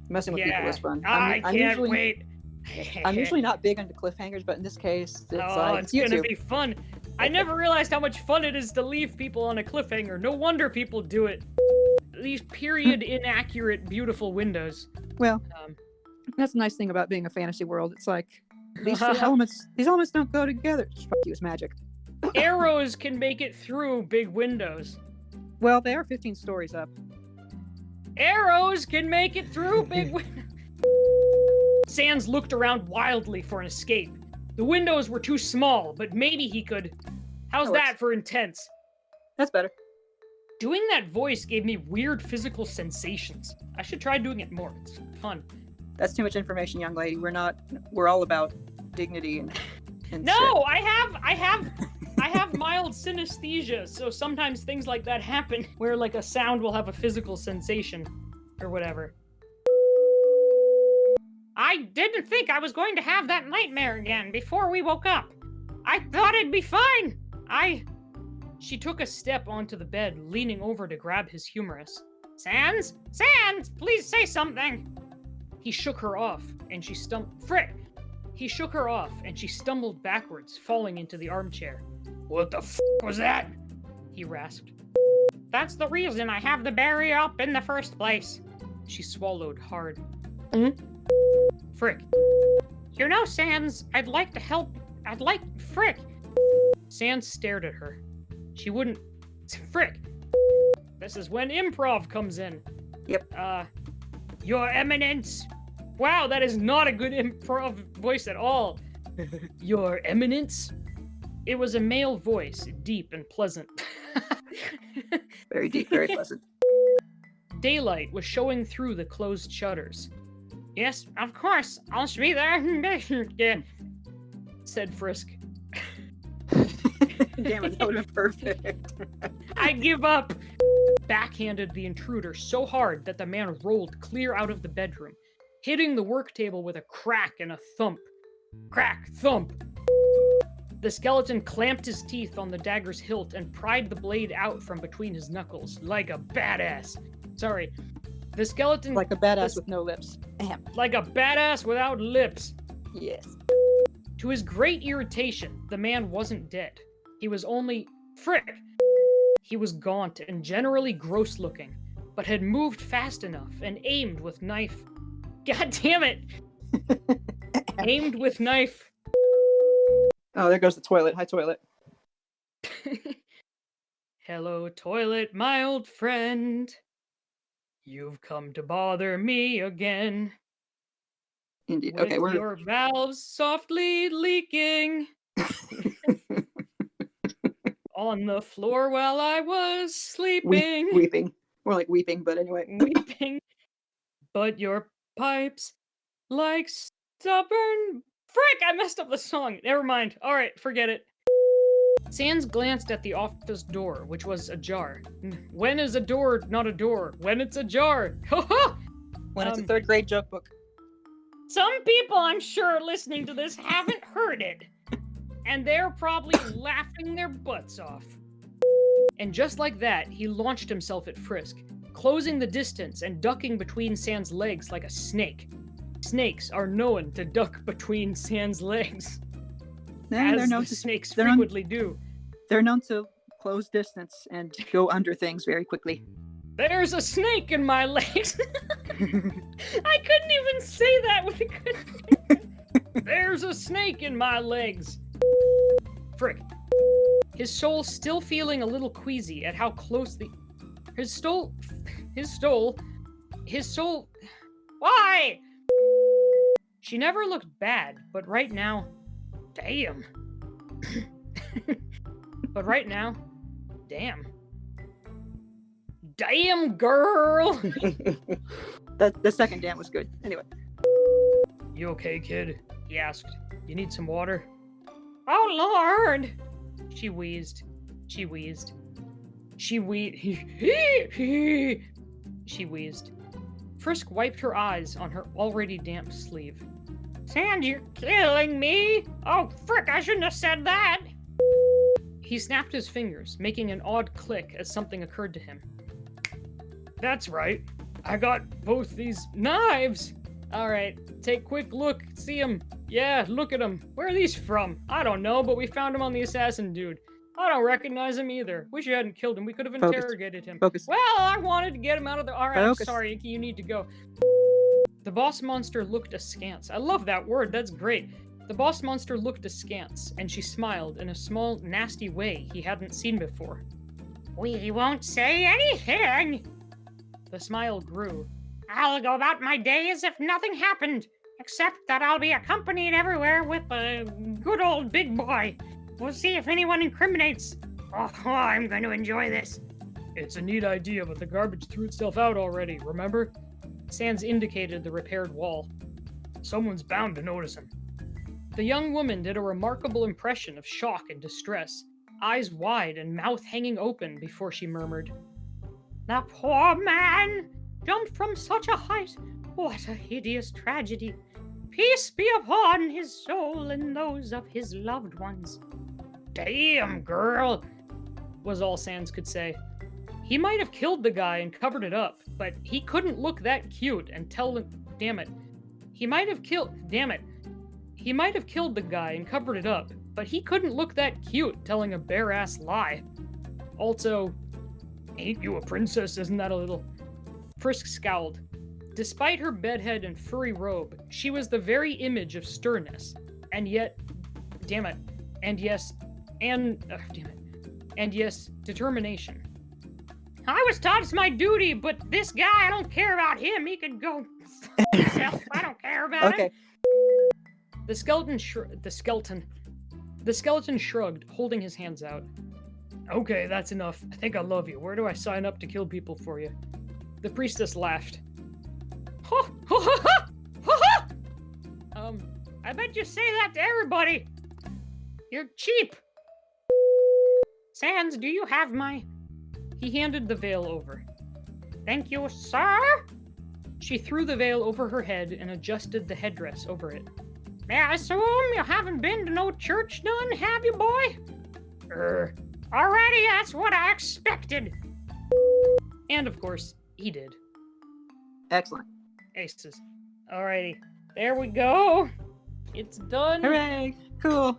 Messing with people is fun. I can't wait. I'm usually not big into cliffhangers, but in this case, it's gonna be fun. I never realized how much fun it is to leave people on a cliffhanger. No wonder people do it. These period inaccurate, beautiful windows. Well, that's the nice thing about being a fantasy world. It's like these elements don't go together. Just fuck you, it's magic. Arrows can make it through big windows. Well, they are 15 stories up. Arrows can make it through big windows. Sans looked around wildly for an escape. The windows were too small, but maybe he could. How's that for intense? That's better. Doing that voice gave me weird physical sensations. I should try doing it more. It's fun. That's too much information, young lady. We're all about dignity and no, shit. I have mild synesthesia, so sometimes things like that happen where like a sound will have a physical sensation or whatever. I didn't think I was going to have that nightmare again before we woke up. I thought it'd be fine. She took a step onto the bed, leaning over to grab his humerus. Sans, please say something. He shook her off, and she He shook her off, and she stumbled backwards, falling into the armchair. What the f*** was that? He rasped. That's the reason I have the barrier up in the first place. She swallowed hard. Frick. You know, Sans, I'd like to help. Frick. Sans stared at her. She wouldn't. Frick. This is when improv comes in. Yep. Your Eminence. Wow, that is not a good improv voice at all. Your Eminence? It was a male voice, deep and pleasant. Very deep, very pleasant. Daylight was showing through the closed shutters. Yes, of course. I'll be there. Said Frisk. Damn it, that would have been perfect. I give up. Backhanded the intruder so hard that the man rolled clear out of the bedroom, hitting the work table with a crack and a thump. Crack, thump. The skeleton clamped his teeth on the dagger's hilt and pried the blade out from between his knuckles, like a badass. Sorry. The skeleton... Like a badass with no lips. Damn. Like a badass without lips. Yes. To his great irritation, the man wasn't dead. He was only... Frick! He was gaunt and generally gross-looking, but had moved fast enough and aimed with knife... God damn it! Aimed with knife... Oh, there goes the toilet. Hi, toilet. Hello, toilet, my old friend. You've come to bother me again. Indeed. With Okay, we're... your valves softly leaking. On the floor while I was sleeping. Weeping. More like weeping, but anyway. Weeping. But your pipes like stubborn... Frick, I messed up the song. Never mind. Alright, forget it. Sans glanced at the office door, which was ajar. When is a door not a door? When it's ajar. When it's a third grade joke book. Some people, I'm sure, listening to this haven't heard it. And they're probably laughing their butts off. And just like that, he launched himself at Frisk, closing the distance and ducking between Sans' legs like a snake. Snakes are known to duck between Sans' legs. Yeah, as the snakes frequently do. They're known to close distance and go under things very quickly. There's a snake in my legs. I couldn't even say that with a good... There's a snake in my legs. Frick. His soul still feeling a little queasy at how close the... His soul... Why? She never looked bad, but right now... Damn. But right now... Damn. Damn, girl! The second damn was good. Anyway. You okay, kid? He asked. You need some water? Oh, Lord! She wheezed. She wheezed. She wheezed. Frisk wiped her eyes on her already damp sleeve. Sand, you're killing me! Oh, frick, I shouldn't have said that! He snapped his fingers, making an odd click as something occurred to him. That's right. I got both these knives. All right, take quick look. See them. Yeah, look at them. Where are these from? I don't know, but we found them on the assassin dude. I don't recognize him either. Wish you hadn't killed him. We could have Focus. interrogated him. Focus. Well, I wanted to get him out of the... All right, Focus. I'm sorry, Inky, you need to go. The boss monster looked askance. I love that word. That's great. The boss monster looked askance, and she smiled in a small, nasty way he hadn't seen before. We won't say anything. The smile grew. I'll go about my day as if nothing happened, except that I'll be accompanied everywhere with a good old big boy. We'll see if anyone incriminates. Oh, I'm going to enjoy this. It's a neat idea, but the garbage threw itself out already, remember? Sans indicated the repaired wall. Someone's bound to notice him. The young woman did a remarkable impression of shock and distress, eyes wide and mouth hanging open before she murmured, The poor man jumped from such a height. What a hideous tragedy. Peace be upon his soul and those of his loved ones. Damn, girl, was all Sans could say. He might have killed the guy and covered it up, but he couldn't look that cute and tell him, damn it. He might have killed the guy and covered it up, but he couldn't look that cute telling a bare-ass lie. Also, ain't you a princess, isn't that a little... Frisk scowled. Despite her bedhead and furry robe, she was the very image of sternness, and yet, and yes, determination. I was taught it's my duty, but this guy, I don't care about him. He can go himself. I don't care about him. The skeleton shrugged, holding his hands out. Okay, that's enough. I think I love you. Where do I sign up to kill people for you? The priestess laughed. I bet you say that to everybody. You're cheap. Sans, do you have my... He handed the veil over. Thank you, sir. She threw the veil over her head and adjusted the headdress over it. May I assume you haven't been to no church none, have you, boy? Alrighty, that's what I expected. And of course, he did. Excellent. Aces. Alrighty, there we go. It's done. Hooray! Cool.